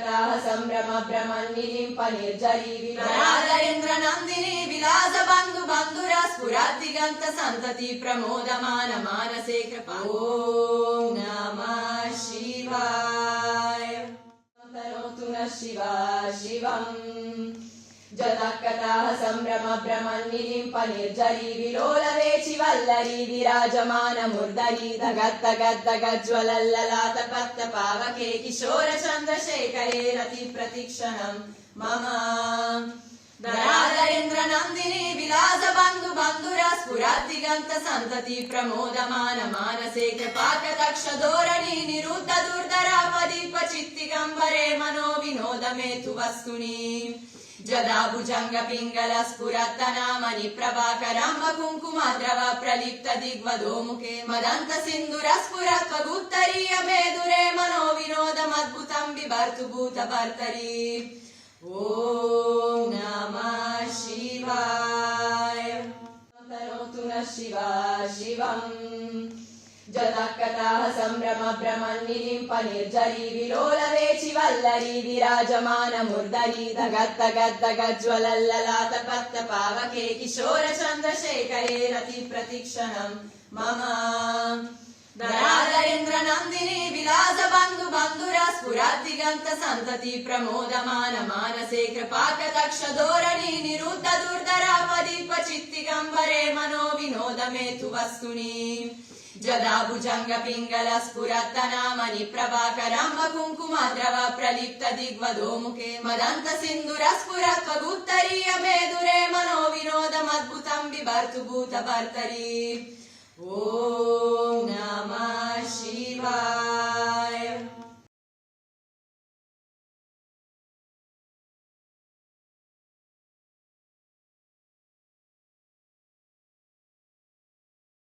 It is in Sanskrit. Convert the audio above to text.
कथाः सम्भ्रम भ्रमन्निलिम्प निर्झरी विराधरेन्द्र नन्दिनी विलास बन्धु बन्धुरा स्फुरद्दिगन्त सन्तति प्रमोदमान मानसे कृपा ॐ नमः शिवाय तनोतु नः शिवा शिवम् जतः कथाः सम्भ्रम भ्रमन्निलिम्प निर्झरी विलोलवेचि वल्लरी विराजमान मुर्दरी धगद्धगद्धगज्ज्वलल्ललाट पत्त पावके किशोर चन्द्रशेखरे रति प्रतिक्षणम् मम धराधरेन्द्र नन्दिनी विलास बन्धु बन्धुरा स्फुरद्दिगन्त सन्तति प्रमोदमान मानसे कृपाकटाक्ष धोरणी निरुद्ध दुर्धरापदीप चित्तिगम्बरे मनो विनोद मे तु वस्तुनि जदा भुजंग पिंगल स्फुरत्तनामनि प्रभाकरंब कुंकुमद्रव प्रलिप्त दिग्वधो मुखे मदंत सिंधुर स्फुरत्वगुत्तरीय मेदुरे मनो विनोदमद्भुतं बिभर्तु भूतभर्तरी ॐ नमः शिवाय तनोतु नः शिवा शिवम् जतः कथाः सम्भ्रम भ्रमन्निलिम्प निर्झरी विलोलवेचि वल्लरी विराजमान मुर्दरी धगद्धगद्धगज्ज्वलल्ललाट पत्त पावके किशोर चन्द्रशेखरे रति प्रतिक्षणम् मम धराधरेन्द्र नन्दिनी विलास बन्धु बन्धुरा स्फुरद्दिगन्त सन्तति प्रमोदमान मानसे कृपाकटाक्ष धोरणी निरुद्ध दुर्धरापदीप चित्तिगम्बरे मनो विनोद मे तु वस्तुनि जदा भुजंग पिंगल स्फुरत्तनामनि प्रभाकरंब कुंकुमद्रव प्रलिप्त दिग्वधो मुखे मदंत सिंधुर स्फुरत्वगुत्तरीय मेदुरे मनो विनोदमद्भुतं बिभर्तु भूतभर्तरी ॐ नमः शिवाय